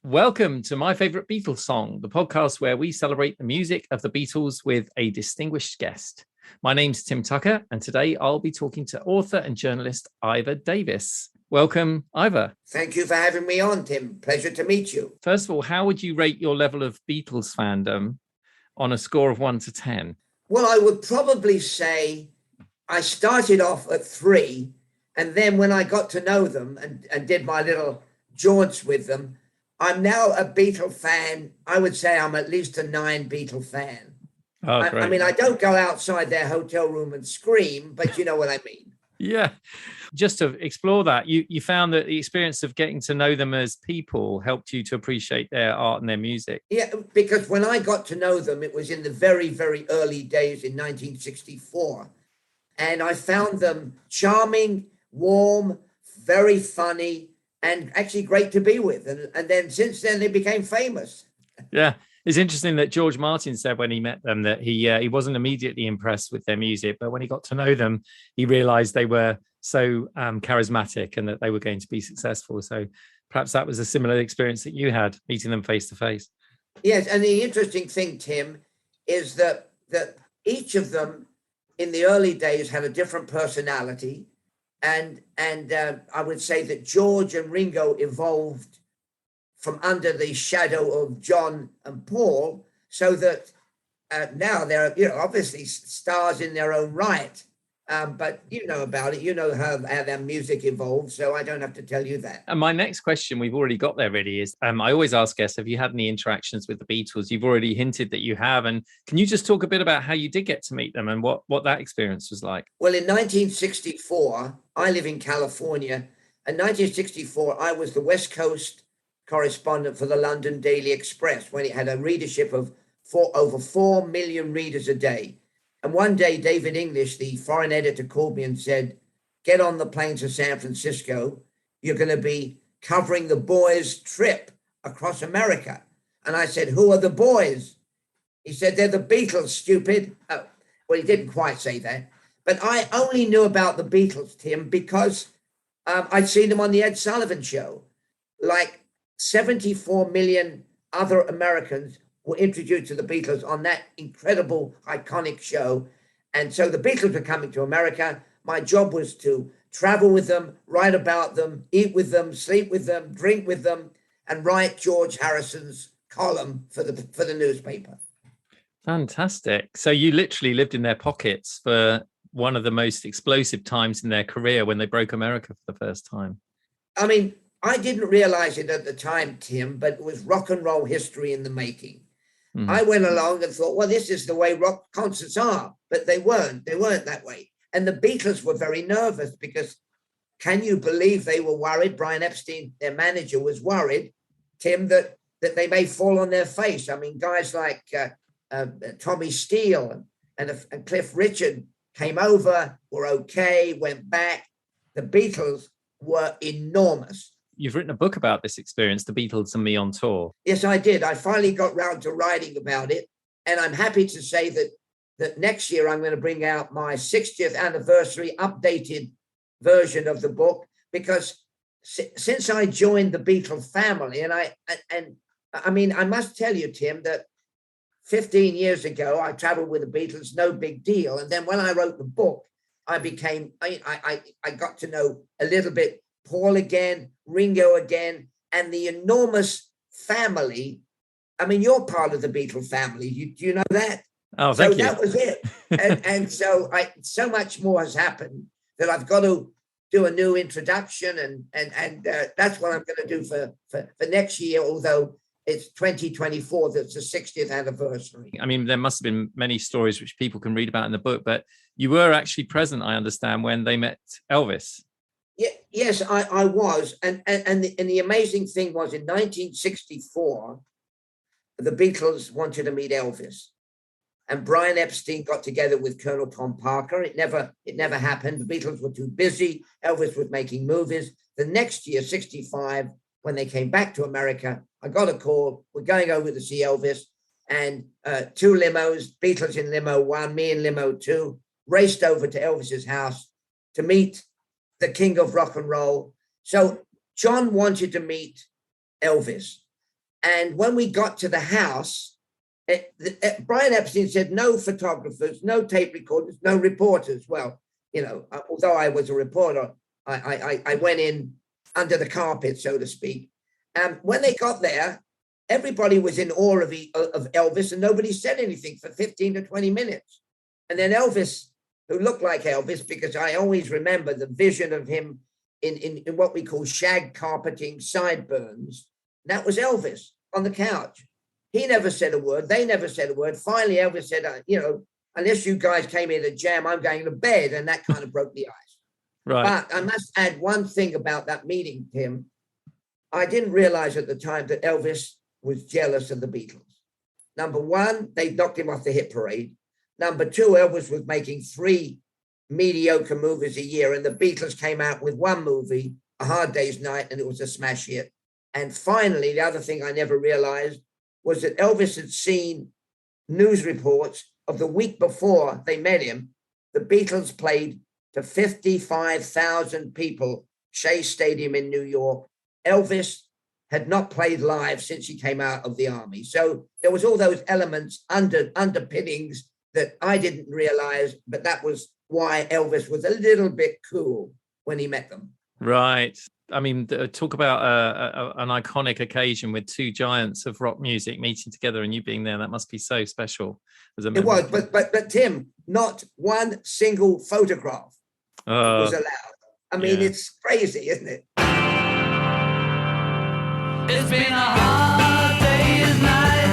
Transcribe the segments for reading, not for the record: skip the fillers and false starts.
Welcome to My Favorite Beatles Song, the podcast where we celebrate the music of the Beatles with a distinguished guest. My name's Tim Tucker, and today I'll be talking to author and journalist Ivor Davis. Welcome, Ivor. Thank you for having me on, Tim. Pleasure to meet you. First of all, how would you rate your level of Beatles fandom on a score of 1 to 10? Well, I would probably say I started off at 3, and then when I got to know them and did my little jaunts with them, I'm now a Beatle fan. I would say I'm at least a 9 Beatle fan. Oh, I mean, I don't go outside their hotel room and scream, but you know what I mean. Yeah. Just to explore that, you found that the experience of getting to know them as people helped you to appreciate their art and their music. Yeah, because when I got to know them, it was in the very, very early days in 1964. And I found them charming, warm, very funny, and actually great to be with. And then since then, they became famous. Yeah. It's interesting that George Martin said when he met them that he wasn't immediately impressed with their music, but when he got to know them, he realized they were so charismatic and that they were going to be successful. So perhaps that was a similar experience that you had, meeting them face to face. Yes, and the interesting thing, Tim, is that each of them in the early days had a different personality. And I would say that George and Ringo evolved from under the shadow of John and Paul, so that now they're, obviously stars in their own right. But you know about it, you know how their music evolved, so I don't have to tell you that. And my next question, we've already got there really, is I always ask guests, have you had any interactions with the Beatles? You've already hinted that you have. And can you just talk a bit about how you did get to meet them and what that experience was like? Well, in 1964, I live in California. In 1964, I was the West Coast correspondent for the London Daily Express when it had a readership of over 4 million readers a day. And one day, David English, the foreign editor, called me and said, get on the plane to San Francisco. You're going to be covering the boys' trip across America. And I said, who are the boys? He said, they're the Beatles, stupid. Oh, well, he didn't quite say that. But I only knew about the Beatles, Tim, because I'd seen them on the Ed Sullivan Show. Like 74 million other Americans were introduced to the Beatles on that incredible, iconic show. And so the Beatles were coming to America. My job was to travel with them, write about them, eat with them, sleep with them, drink with them, and write George Harrison's column for the newspaper. Fantastic. So you literally lived in their pockets for one of the most explosive times in their career when they broke America for the first time. I mean, I didn't realize it at the time, Tim, but it was rock and roll history in the making. Mm. I went along and thought, well, this is the way rock concerts are, but they weren't that way. And the Beatles were very nervous because can you believe they were worried? Brian Epstein, their manager, was worried, Tim, that they may fall on their face. I mean, guys like Tommy Steele and Cliff Richard came over, were okay, went back. The Beatles were enormous. You've written a book about this experience, The Beatles and Me on Tour. Yes, I did. I finally got round to writing about it. And I'm happy to say that next year I'm going to bring out my 60th anniversary updated version of the book, because since I joined the Beatles family, and I mean, I must tell you, Tim, that 15 years ago, I traveled with the Beatles, no big deal. And then when I wrote the book, I got to know a little bit Paul again, Ringo again, and the enormous family. I mean, you're part of the Beatles family. Do you know that? Oh, thank you. So that was it. and so so much more has happened that I've got to do a new introduction, and that's what I'm going to do for next year, although it's 2024, that's the 60th anniversary. I mean, there must have been many stories which people can read about in the book, but you were actually present, I understand, when they met Elvis. Yeah, yes, I was. And the amazing thing was in 1964, the Beatles wanted to meet Elvis. And Brian Epstein got together with Colonel Tom Parker. It never happened. The Beatles were too busy. Elvis was making movies. The next year, 65, when they came back to America, I got a call. We're going over to see Elvis. And 2 limos, Beatles in limo 1, me in limo 2, raced over to Elvis's house to meet the king of rock and roll. So John wanted to meet Elvis. And when we got to the house, Brian Epstein said no photographers, no tape recorders, no reporters. Well, although I was a reporter, I went in under the carpet, so to speak. And when they got there, everybody was in awe of Elvis, and nobody said anything for 15 to 20 minutes. And then Elvis, who looked like Elvis, because I always remember the vision of him in what we call shag carpeting sideburns. That was Elvis on the couch. He never said a word. They never said a word. Finally, Elvis said, unless you guys came here to jam, I'm going to bed. And that kind of broke the ice. Right. But I must add one thing about that meeting, Tim. I didn't realize at the time that Elvis was jealous of the Beatles. Number one, they knocked him off the hit parade. Number two, Elvis was making 3 mediocre movies a year, and the Beatles came out with one movie, A Hard Day's Night, and it was a smash hit. And finally, the other thing I never realized was that Elvis had seen news reports of the week before they met him. The Beatles played to 55,000 people, Shea Stadium in New York. Elvis had not played live since he came out of the army. So there was all those elements, underpinnings that I didn't realize, but that was why Elvis was a little bit cool when he met them. Right. I mean, talk about an iconic occasion with 2 giants of rock music meeting together and you being there. That must be so special. It was, but Tim, not one single photograph was allowed. I mean, It's crazy, isn't it? It's been a hard day's night,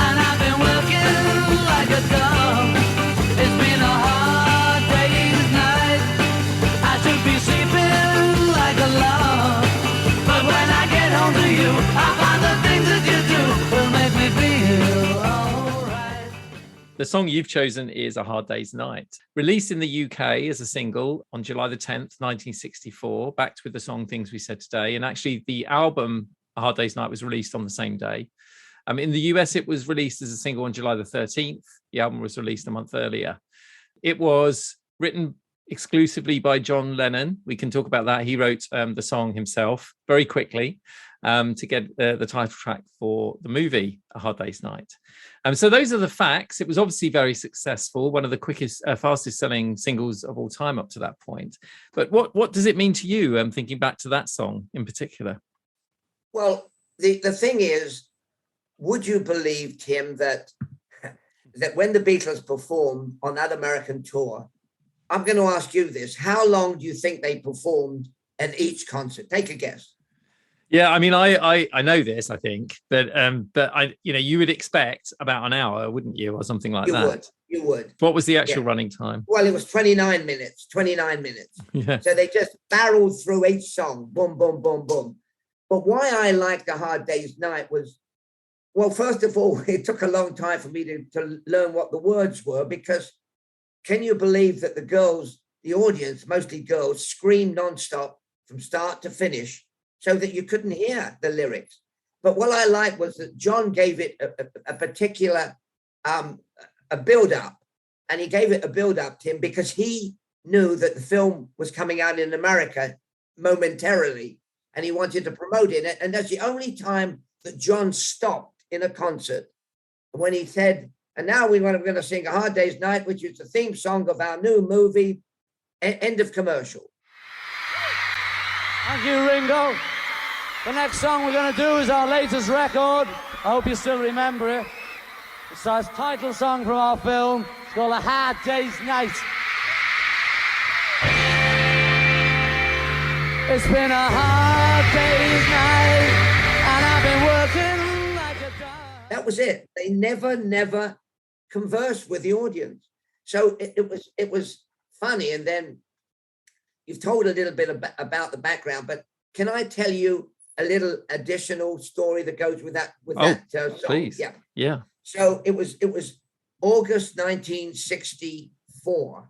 and I've been working like a dog. It's been a hard day's night. I should be sleeping like a log. But when I get home to you, I find the things that you do will make me feel alright. The song you've chosen is A Hard Day's Night. Released in the UK as a single on July the 10th, 1964, backed with the song Things We Said Today. And actually the album A Hard Day's Night was released on the same day. In the US, it was released as a single on July the 13th. The album was released a month earlier. It was written exclusively by John Lennon. We can talk about that. He wrote the song himself very quickly to get the title track for the movie A Hard Day's Night. So those are the facts. It was obviously very successful, one of the quickest, fastest selling singles of all time up to that point. But what does it mean to you, thinking back to that song in particular? Well, the thing is, would you believe, Tim, that when the Beatles performed on that American tour, I'm going to ask you this, how long do you think they performed at each concert? Take a guess. Yeah, I mean, I know this, I think, but I, you would expect about an hour, wouldn't you, or something like that? You would. What was the actual running time? Well, it was 29 minutes. Yeah. So they just barreled through each song, boom, boom, boom, boom. But why I liked A Hard Day's Night was, well, first of all, it took a long time for me to learn what the words were, because can you believe that the girls, the audience, mostly girls, screamed nonstop from start to finish so that you couldn't hear the lyrics? But what I liked was that John gave it a particular a build-up, and he gave it a build-up, Tim, because he knew that the film was coming out in America momentarily, and he wanted to promote it. And that's the only time that John stopped in a concert, when he said, and now we're going to sing A Hard Day's Night, which is the theme song of our new movie, end of commercial. Thank you, Ringo. The next song we're going to do is our latest record. I hope you still remember it. It's our title song from our film. It's called A Hard Day's Night. It's been a hard day's night, and I've been working like a dog. That was it. They never conversed with the audience. So it was funny. And then you've told a little bit about the background, but can I tell you a little additional story that goes with that? Song? Please. Yeah. So it was August 1964.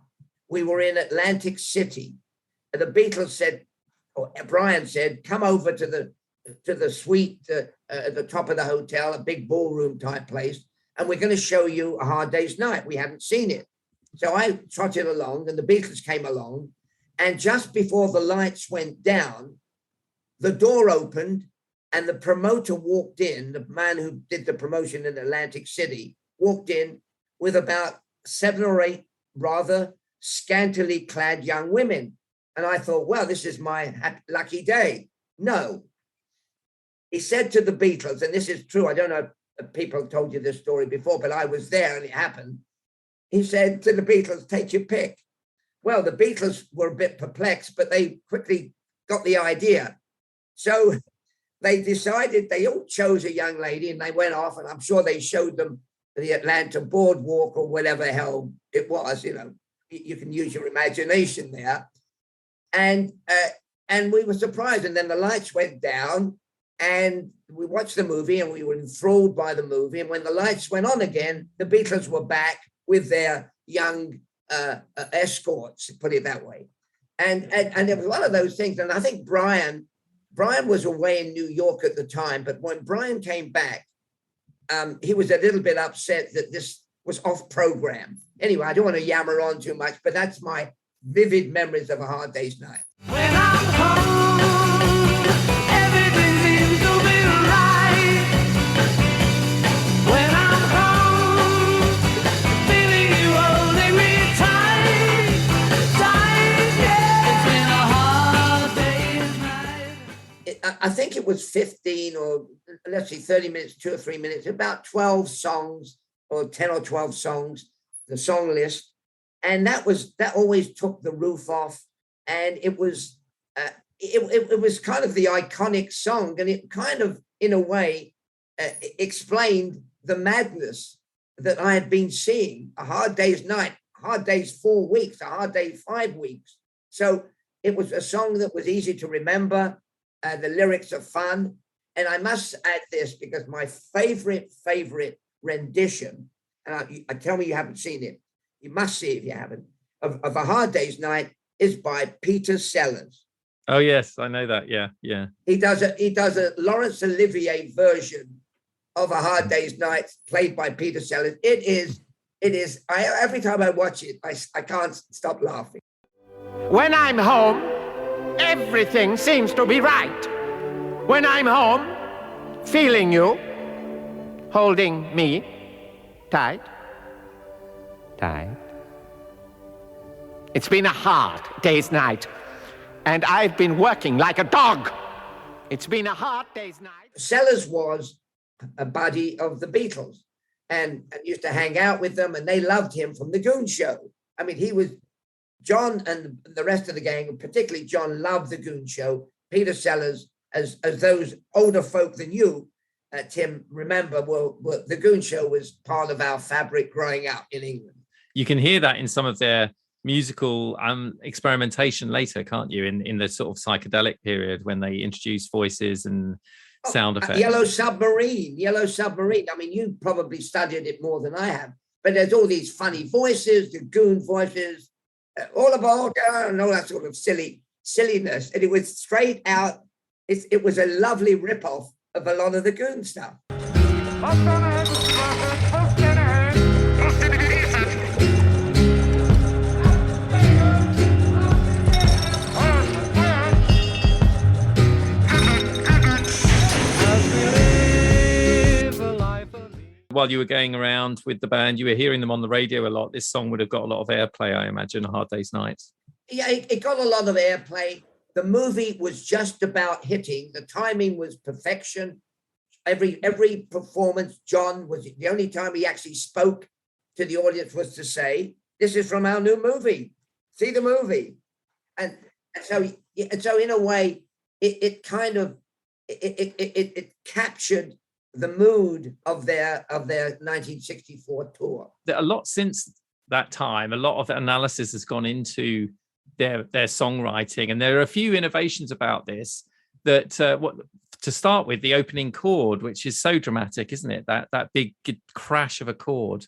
We were in Atlantic City, and the Beatles said, or Brian said, come over to the suite at the top of the hotel, a big ballroom type place, and we're going to show you A Hard Day's Night. We hadn't seen it. So I trotted along, and the Beatles came along, and just before the lights went down, the door opened, And the promoter walked in, the man who did the promotion in Atlantic City, walked in with about 7 or 8 rather scantily clad young women. And I thought, well, this is my lucky day. No. He said to the Beatles, and this is true, I don't know if people told you this story before, but I was there and it happened. He said to the Beatles, take your pick. Well, the Beatles were a bit perplexed, but they quickly got the idea. So they decided, they all chose a young lady and they went off, and I'm sure they showed them the Atlanta boardwalk or whatever hell it was, you know, you can use your imagination there. And we were surprised. And then the lights went down and we watched the movie and we were enthralled by the movie. And when the lights went on again, the Beatles were back with their young escorts, put it that way. And it was one of those things. And I think Brian was away in New York at the time, but when Brian came back, he was a little bit upset that this was off program. Anyway, I don't want to yammer on too much, but that's my vivid memories of A Hard Day's Night. When I'm home, everything seems to be right. When I'm home, feeling you holding me tight, yeah. It's been a hard day's night. I think it was 15 or let's see, 30 minutes, 2 or 3 minutes, about 12 songs or 10 or 12 songs, the song list. And that always took the roof off. And it was kind of the iconic song. And it kind of, in a way, explained the madness that I had been seeing. A Hard Day's Night, A Hard Day's 4 weeks, A Hard Day 5 weeks. So it was a song that was easy to remember. The lyrics are fun. And I must add this because my favorite rendition, and I tell me you haven't seen it, you must see it if you haven't, of A Hard Day's Night is by Peter Sellers. Oh yes, I know that. Yeah. He does a Laurence Olivier version of A Hard Day's Night played by Peter Sellers. It is. Every time I watch it, I can't stop laughing. When I'm home, everything seems to be right. When I'm home, feeling you, holding me tight. It's been a hard day's night, and I've been working like a dog. It's been a hard day's night. Sellers was a buddy of the Beatles and used to hang out with them, and they loved him from the Goon Show. I mean, John and the rest of the gang, particularly John, loved the Goon Show. Peter Sellers, as those older folk than you, Tim, remember, the Goon Show was part of our fabric growing up in England. You can hear that in some of their musical experimentation later, can't you? In the sort of psychedelic period when they introduced voices and sound effects. Yellow Submarine. I mean, you probably studied it more than I have, but there's all these funny voices, the goon voices, all about and all that sort of silliness. And it was straight out. It was a lovely ripoff of a lot of the Goon stuff. While you were going around with the band, you were hearing them on the radio a lot. This song would have got a lot of airplay, I imagine, A Hard Day's Night. Yeah, it got a lot of airplay. The movie was just about hitting. The timing was perfection. Every performance, John was the only time he actually spoke to the audience was to say, "This is from our new movie. See the movie." And so in a way, it captured the mood of their 1964 tour. A lot since that time, a lot of analysis has gone into their songwriting, and there are a few innovations about this. That to start with, the opening chord, which is so dramatic, isn't it? That big crash of a chord,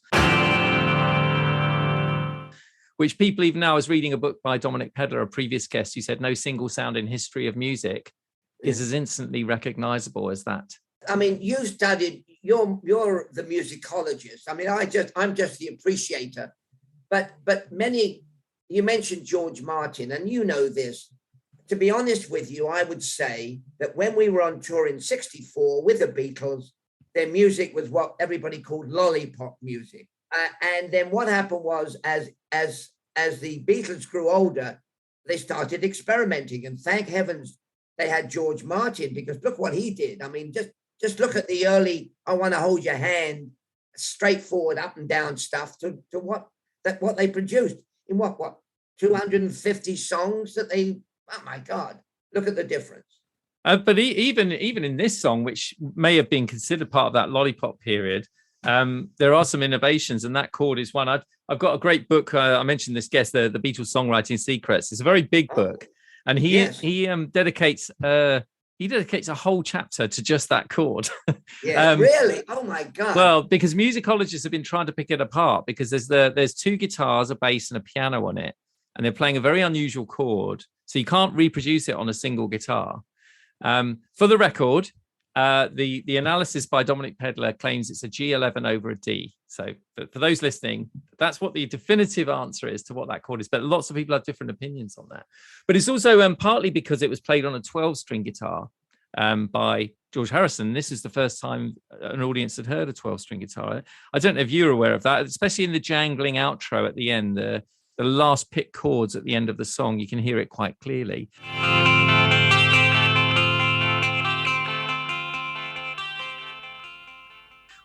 which people even now, I was reading a book by Dominic Pedler, a previous guest, who said no single sound in history of music is as instantly recognizable as that. I mean, you studied, you're the musicologist. I mean, I'm just the appreciator. But many, you mentioned George Martin, and you know this. to be honest with you, I would say that when we were on tour in '64 with the Beatles, their music was what everybody called lollipop music. And then what happened was, as the Beatles grew older, they started experimenting. And thank heavens they had George Martin, because look what he did. I mean, just look at the early "I Want to Hold Your Hand," straightforward up and down stuff to what they produced in what 250 songs that they. Oh my God! Look at the difference. But even in this song, which may have been considered part of that lollipop period, there are some innovations, and that chord is one. I've got a great book. I mentioned this guest, the Beatles Songwriting Secrets. It's a very big book, and he dedicates a whole chapter to just that chord. Yeah, really? Oh my God! Well, because musicologists have been trying to pick it apart, because there's two guitars, a bass, and a piano on it, and they're playing a very unusual chord, so you can't reproduce it on a single guitar. For the record, the analysis by Dominic Pedler claims it's a G11 over a D. So for those listening, that's what the definitive answer is to what that chord is. But lots of people have different opinions on that. But it's also partly because it was played on a 12-string guitar by George Harrison. This is the first time an audience had heard a 12-string guitar. I don't know if you're aware of that, especially in the jangling outro at the end, the last pick chords at the end of the song. You can hear it quite clearly.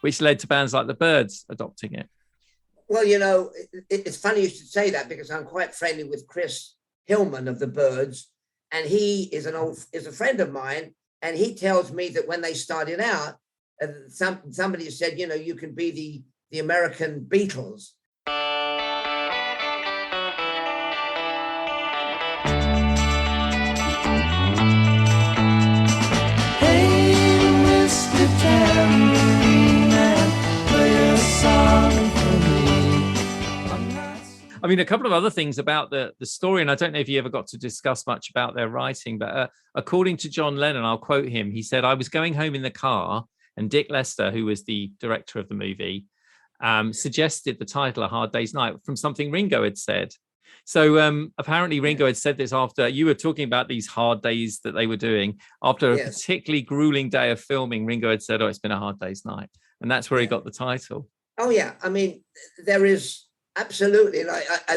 Which led to bands like the Byrds adopting it. Well, it's funny you should say that, because I'm quite friendly with Chris Hillman of the Byrds, and he is a friend of mine, and he tells me that when they started out, somebody said, you can be the American Beatles. I mean, a couple of other things about the story, and I don't know if you ever got to discuss much about their writing, but according to John Lennon, I'll quote him, he said, "I was going home in the car, and Dick Lester, who was the director of the movie, suggested the title A Hard Day's Night from something Ringo had said." So apparently Ringo had said this after, you were talking about these hard days that they were doing. After a particularly grueling day of filming, Ringo had said, "Oh, it's been a hard day's night." And that's where he got the title. Oh, yeah. I mean, there is absolutely. And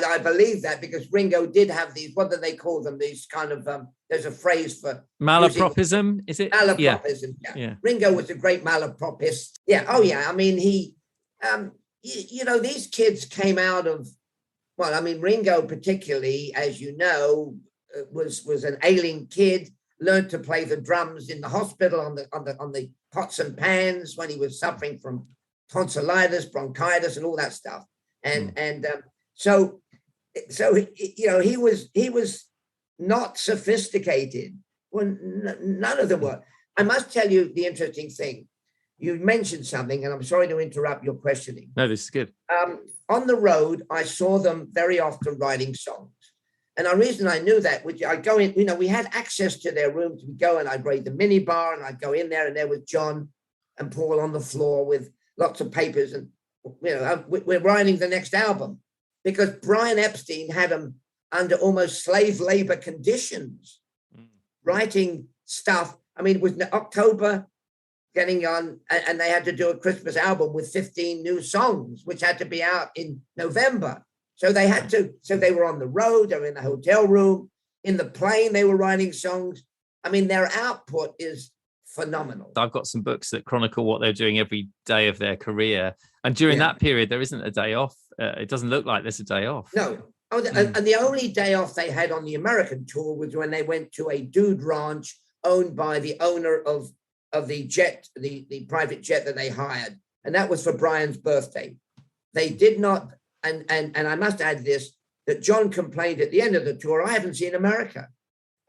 I believe that, because Ringo did have these, what do they call them? These kind of, there's a phrase for malapropism, is it? Malapropism, yeah. Ringo was a great malapropist. Yeah. Oh, yeah. I mean, he, these kids came out of, well, I mean, Ringo particularly, as you know, was an ailing kid, learned to play the drums in the hospital on the pots and pans when he was suffering from tonsillitis, bronchitis, and all that stuff. So he was not sophisticated. Well, none of them were. I must tell you the interesting thing. You mentioned something, and I'm sorry to interrupt your questioning. No, this is good. On the road, I saw them very often writing songs. And the reason I knew that, I'd go in, we had access to their rooms. We'd go and I'd raid the minibar, and I'd go in there, and there was John and Paul on the floor with lots of papers. And, we're writing the next album, because Brian Epstein had them under almost slave labor conditions, writing stuff. I mean, it was October getting on, and they had to do a Christmas album with 15 new songs, which had to be out in November. So they had to, so they were on the road, they were in the hotel room, in the plane, they were writing songs. I mean, their output is phenomenal. I've got some books that chronicle what they're doing every day of their career. And during that period, there isn't a day off. It doesn't look like there's a day off. No. And the only day off they had on the American tour was when they went to a dude ranch owned by the owner of the jet, the private jet that they hired. And that was for Brian's birthday. They did not, and I must add this, that John complained at the end of the tour, "I haven't seen America.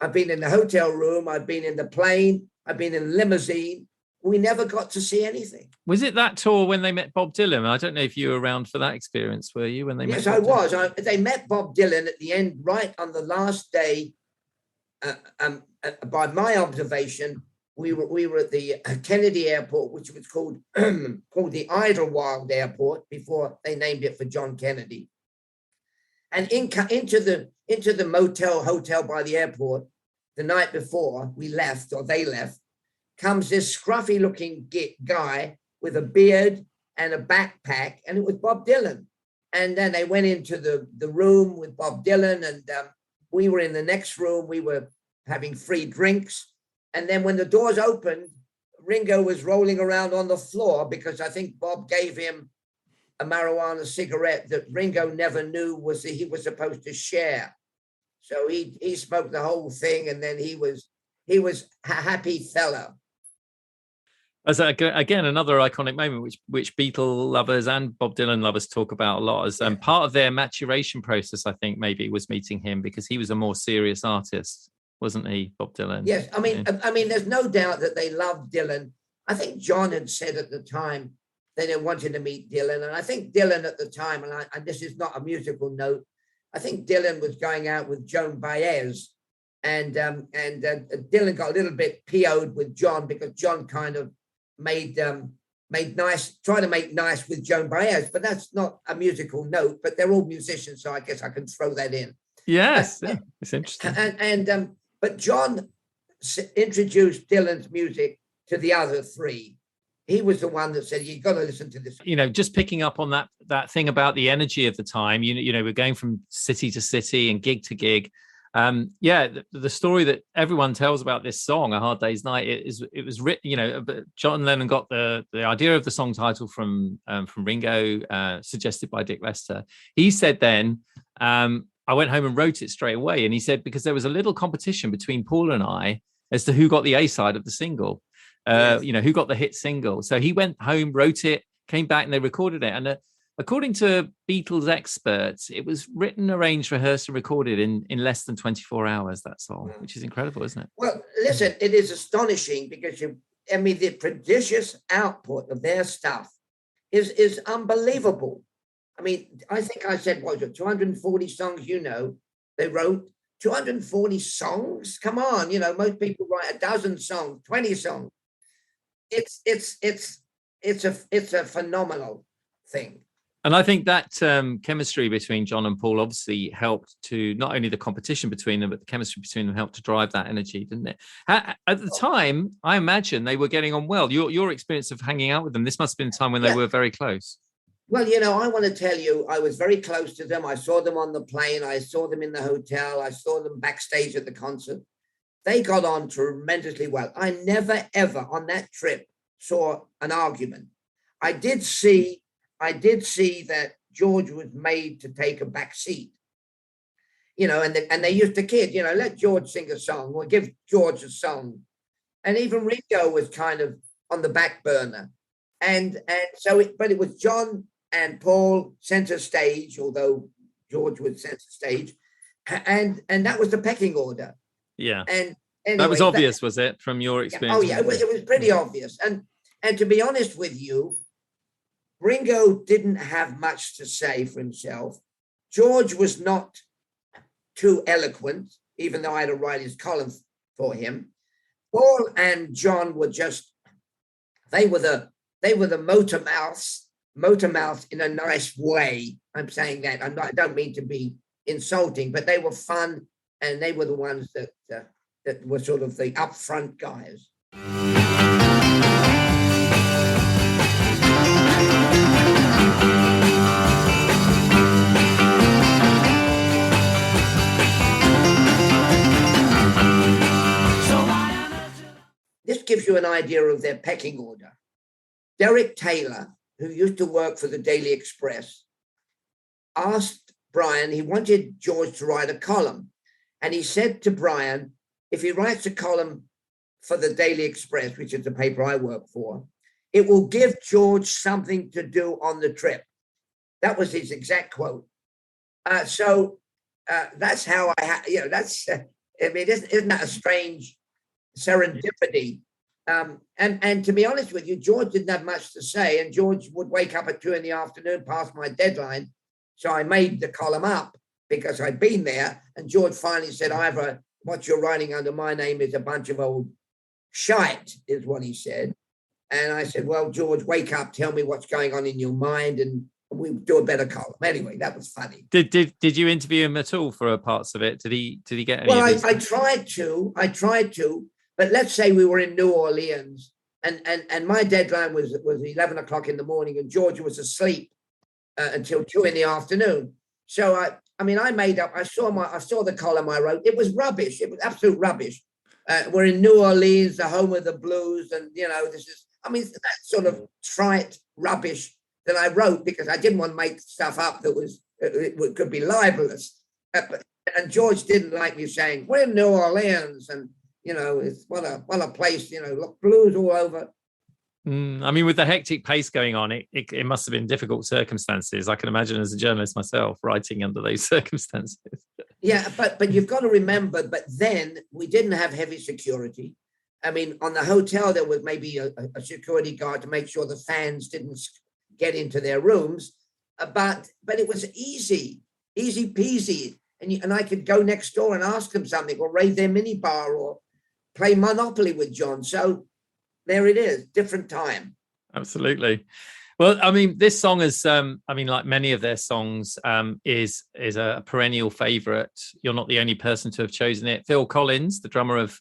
I've been in the hotel room, I've been in the plane, I've been in a limousine. We never got to see anything." Was it that tour when they met Bob Dylan? I don't know if you were around for that experience, were you, when they met? Yes, I was. They met Bob Dylan at the end, right on the last day. By my observation, we were at the Kennedy Airport, which was called the Idlewild Airport before they named it for John Kennedy. And into the hotel by the airport, the night before we left, or they left, comes this scruffy looking guy with a beard and a backpack, and it was Bob Dylan. And then they went into the room with Bob Dylan, and we were in the next room. We were having free drinks. And then when the doors opened, Ringo was rolling around on the floor because I think Bob gave him a marijuana cigarette that Ringo never knew he was supposed to share. So he smoked the whole thing, and then he was a happy fellow. As again, another iconic moment, which Beatle lovers and Bob Dylan lovers talk about a lot, as part of their maturation process. I think maybe was meeting him because he was a more serious artist, wasn't he, Bob Dylan? Yes, I mean, there's no doubt that they loved Dylan. I think John had said at the time that they wanted to meet Dylan, and I think Dylan at the time, and this is not a musical note, I think Dylan was going out with Joan Baez, and Dylan got a little bit PO'd with John because John kind of made nice, trying to make nice with Joan Baez, but that's not a musical note. But they're all musicians, so I guess I can throw that in. Yes, it's interesting. But John introduced Dylan's music to the other three. He was the one that said, "You've got to listen to this." Just picking up on that thing about the energy of the time. We're going from city to city and gig to gig. The story that everyone tells about this song, "A Hard Day's Night," it was written. John Lennon got the idea of the song title from Ringo, suggested by Dick Lester. He said then, I went home and wrote it straight away, and he said because there was a little competition between Paul and I as to who got the A side of the single, who got the hit single. So he went home, wrote it, came back, and they recorded it. And according to Beatles experts, it was written, arranged, rehearsed, and recorded in less than 24 hours, that song, which is incredible, isn't it? Well, listen, it is astonishing because the prodigious output of their stuff is unbelievable. I mean, I think I said, what was it, 240 songs, they wrote 240 songs? Come on, most people write a dozen songs, 20 songs. It's a phenomenal thing. And I think that chemistry between John and Paul obviously helped to not only the competition between them, but the chemistry between them helped to drive that energy, didn't it? At the time, I imagine they were getting on well. Your experience of hanging out with them, this must have been a time when they were very close. Well, I want to tell you, I was very close to them. I saw them on the plane. I saw them in the hotel. I saw them backstage at the concert. They got on tremendously well. I never, ever on that trip saw an argument. I did see that George was made to take a back seat, and they used to kid, let George sing a song or give George a song. And even Ringo was kind of on the back burner. But it was John and Paul center stage, although George was center stage. And that was the pecking order. Yeah. And anyway, that was obvious, was it, from your experience? Oh, yeah, it was pretty obvious. And to be honest with you, Ringo didn't have much to say for himself. George was not too eloquent, even though I had to write his column for him. Paul and John were they were the motor mouths in a nice way. I'm saying that. I don't mean to be insulting, but they were fun, and they were the ones that were sort of the upfront guys. This gives you an idea of their pecking order. Derek Taylor, who used to work for the Daily Express, asked Brian, he wanted George to write a column. And he said to Brian, if he writes a column for the Daily Express, which is the paper I work for, it will give George something to do on the trip. That was his exact quote. So that's how isn't that a strange serendipity? And to be honest with you, George didn't have much to say, and George would wake up at 2 p.m. past my deadline. So I made the column up because I'd been there, and George finally said, Ivor, what you're writing under my name is a bunch of old shite, is what he said. And I said, well, George, wake up, tell me what's going on in your mind and we do a better column. Anyway, that was funny. Did you interview him at all for parts of it? Did he get any? Well, I tried to, but let's say we were in New Orleans, and my deadline was 11 o'clock in the morning, and George was asleep until 2 in the afternoon. So I made up. I saw the column I wrote. It was rubbish. It was absolute rubbish. We're in New Orleans, the home of the blues, and this is. That sort of trite rubbish that I wrote because I didn't want to make stuff up that it could be libelous. And George didn't like me saying we're in New Orleans, and it's what a place. Look, blues all over. With the hectic pace going on, it must have been difficult circumstances. I can imagine as a journalist myself writing under those circumstances. Yeah, but you've got to remember, but then we didn't have heavy security. On the hotel, there was maybe a security guard to make sure the fans didn't get into their rooms. But it was easy peasy. And I could go next door and ask them something or raid their minibar or play Monopoly with John. So there it is, different time. Absolutely. Well, this song is, like many of their songs, is a perennial favorite. You're not the only person to have chosen it. Phil Collins, the drummer of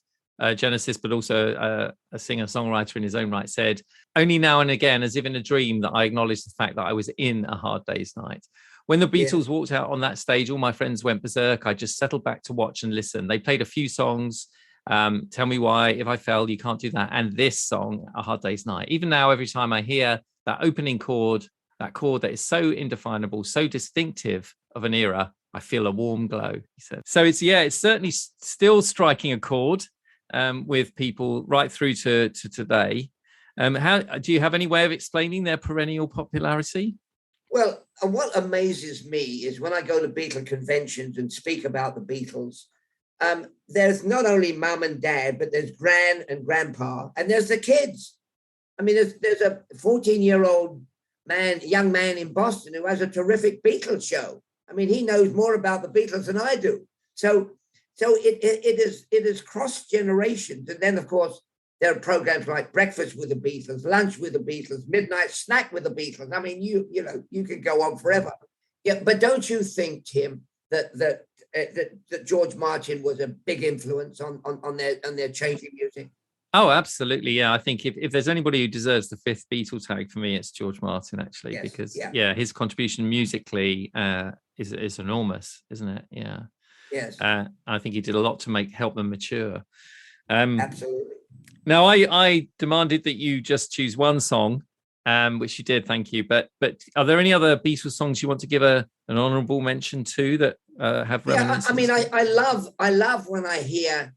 Genesis, but also a singer-songwriter in his own right, said, "Only now and again, as if in a dream, that I acknowledge the fact that I was in A Hard Day's Night. When the Beatles walked out on that stage, all my friends went berserk. I just settled back to watch and listen. They played a few songs, Tell Me Why, If I Fell, You Can't Do That, and this song, A Hard Day's Night. Even now, every time I hear that opening chord, that chord that is so indefinable, so distinctive of an era, I feel a warm glow," he said. So it's certainly still striking a chord with people right through to today. How do you have any way of explaining their perennial popularity? Well, what amazes me is when I go to Beatle conventions and speak about the Beatles, there's not only mum and dad, but there's gran and grandpa, and there's the kids. There's a 14-year-old young man in Boston who has a terrific Beatles show. He knows more about the Beatles than I do. So it is cross generations. And then, of course, there are programs like Breakfast with the Beatles, Lunch with the Beatles, Midnight Snack with the Beatles. You could go on forever. Yeah, but don't you think, Tim, that George Martin was a big influence on their changing music? Oh, absolutely. Yeah, I think if there's anybody who deserves the fifth Beatle tag, for me, it's George Martin, actually, yes, because his contribution musically is enormous, isn't it? Yeah. Yes. I think he did a lot to help them mature. Absolutely. Now, I demanded that you just choose one song, which you did, thank you. But are there any other Beatles songs you want to give an honourable mention to that have reminiscences? Yeah, I love when I hear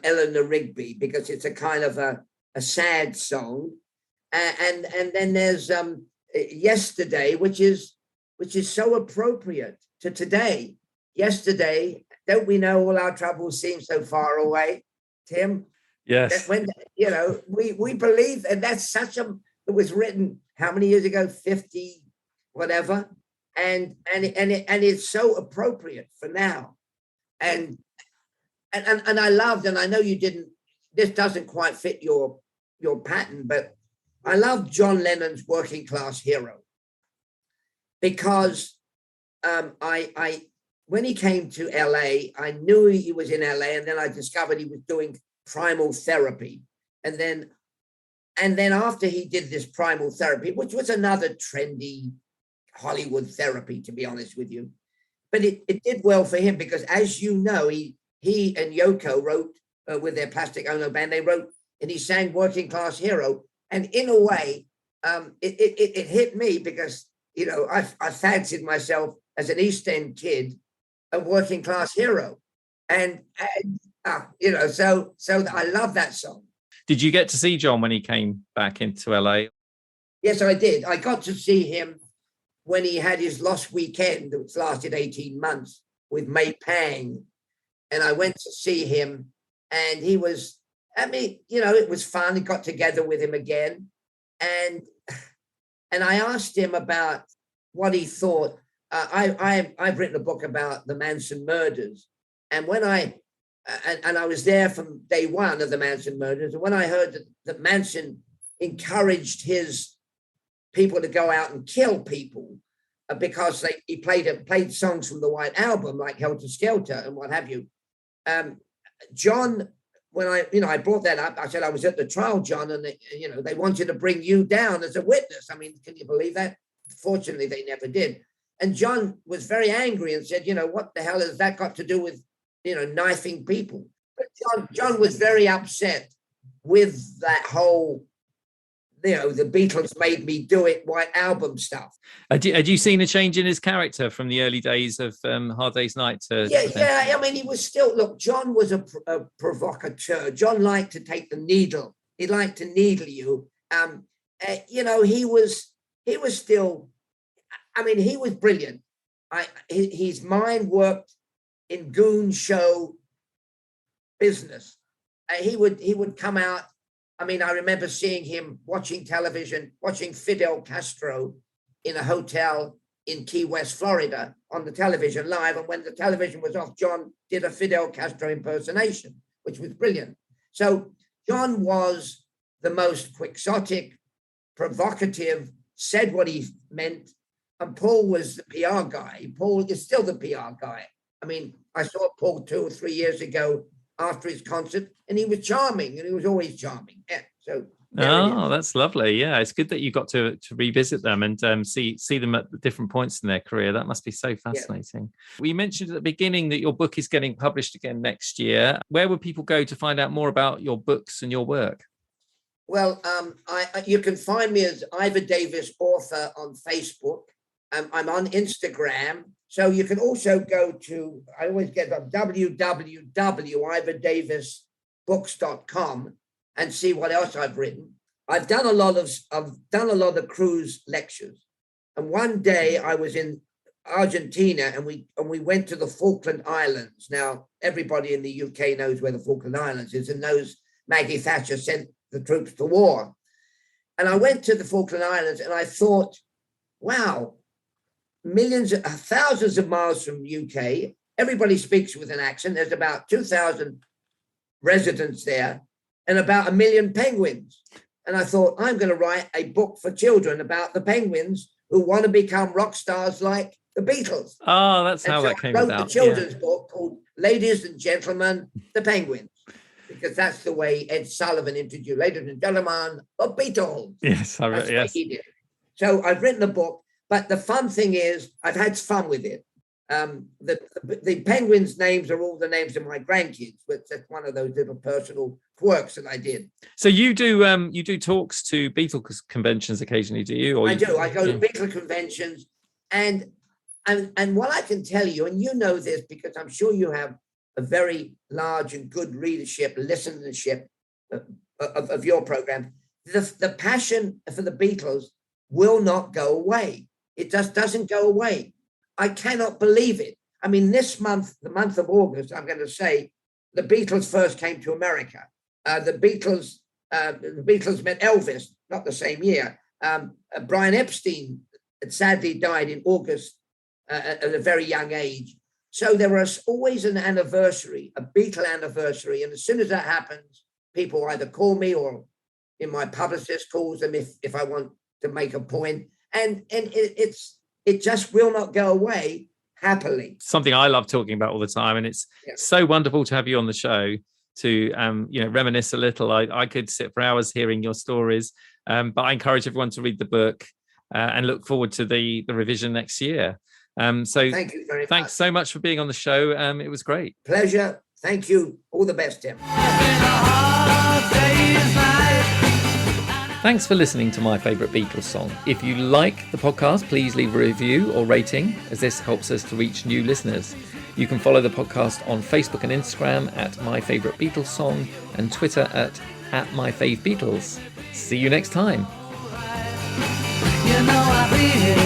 Eleanor Rigby, because it's a kind of a sad song, and then there's Yesterday, which is so appropriate to today. Yesterday, don't we know all our troubles seem so far away, Tim? Yes. When we believe, and that's it was written how many years ago? 50, whatever, and it's so appropriate for now, and I loved, and I know you didn't. This doesn't quite fit your pattern, but I loved John Lennon's Working Class Hero, because I when he came to LA, I knew he was in LA, and then I discovered he was doing primal therapy, and then after he did this primal therapy, which was another trendy Hollywood therapy, to be honest with you, but it did well for him, because, as you know, he and Yoko wrote with their Plastic Ono band. They wrote and he sang Working Class Hero, and in a way, it hit me, because I fancied myself as an East End kid, a working class hero, and so I love that song. Did you get to see John when he came back into LA? Yes, I did. I got to see him when he had his Lost Weekend, which lasted 18 months, with May Pang. And I went to see him, and he was, it was fun. I got together with him again. And I asked him about what he thought. I've written a book about the Manson murders. And when I was there from day one of the Manson murders, and when I heard that Manson encouraged his people to go out and kill people, because he played songs from the White Album like Helter Skelter and what have you. John, when I brought that up, I said I was at the trial, John, and they wanted to bring you down as a witness. I mean, can you believe that? Fortunately, they never did. And John was very angry and said, what the hell has that got to do with, knifing people? But John was very upset with that whole, the Beatles made me do it White Album stuff. Had you seen a change in his character from the early days of Hard Day's Night? Yeah. I mean, he was still, look, John was a provocateur. John liked to take the needle. He liked to needle you. He was still, I mean, he was brilliant. His mind worked in goon show business. He would come out. I mean, I remember seeing him watching television, watching Fidel Castro in a hotel in Key West, Florida, on the television live. And when the television was off, John did a Fidel Castro impersonation, which was brilliant. So John was the most quixotic, provocative, said what he meant. And Paul was the PR guy. Paul is still the PR guy. I mean, I saw Paul 2 or 3 years ago after his concert, and he was charming, and he was always charming. Yeah, so. That's lovely. Yeah, it's good that you got to revisit them and see them at different points in their career. That must be so fascinating. Yeah. We mentioned at the beginning that your book is getting published again next year. Where would people go to find out more about your books and your work? Well, you can find me as Ivor Davis author on Facebook. I'm on Instagram. So you can also go to, I always get up, www.ivordavisbooks.com and see what else I've written. I've done a lot of cruise lectures. And one day I was in Argentina and we went to the Falkland Islands. Now, everybody in the UK knows where the Falkland Islands is and knows Maggie Thatcher sent the troops to war. And I went to the Falkland Islands and I thought, wow, thousands of miles from UK, everybody speaks with an accent. There's about 2,000 residents there and about 1 million penguins. And I thought, I'm going to write a book for children about the penguins who want to become rock stars like the Beatles. Oh, that's how that came about. I wrote a children's book called Ladies and Gentlemen, the Penguins, because that's the way Ed Sullivan introduced, Ladies and Gentlemen, the Beatles. Yes, that's what he did. So I've written a book. But the fun thing is, I've had fun with it. The penguins' names are all the names of my grandkids, but that's one of those little personal quirks that I did. So you do talks to Beatles conventions occasionally, do you? I do. I go to Beatles conventions, and what I can tell you, and you know this because I'm sure you have a very large and good listenership of your program. The passion for the Beatles will not go away. It just doesn't go away. I cannot believe it. I mean, this month, the month of August, I'm going to say, the Beatles first came to America. The Beatles met Elvis, not the same year. Brian Epstein had sadly died in August at a very young age. So there was always an anniversary, a Beatle anniversary. And as soon as that happens, people either call me or in my publicist calls them if I want to make a point. And it just will not go away happily. Something I love talking about all the time, and it's so wonderful to have you on the show to reminisce a little. I could sit for hours hearing your stories, but I encourage everyone to read the book and look forward to the revision next year. So thank you very much. Thanks so much for being on the show. It was great. Pleasure. Thank you. All the best, Tim. Thanks for listening to My Favourite Beatles Song. If you like the podcast, please leave a review or rating, as this helps us to reach new listeners. You can follow the podcast on Facebook and Instagram at My Favourite Beatles Song and Twitter at MyFaveBeatles. See you next time. You know I'll be here.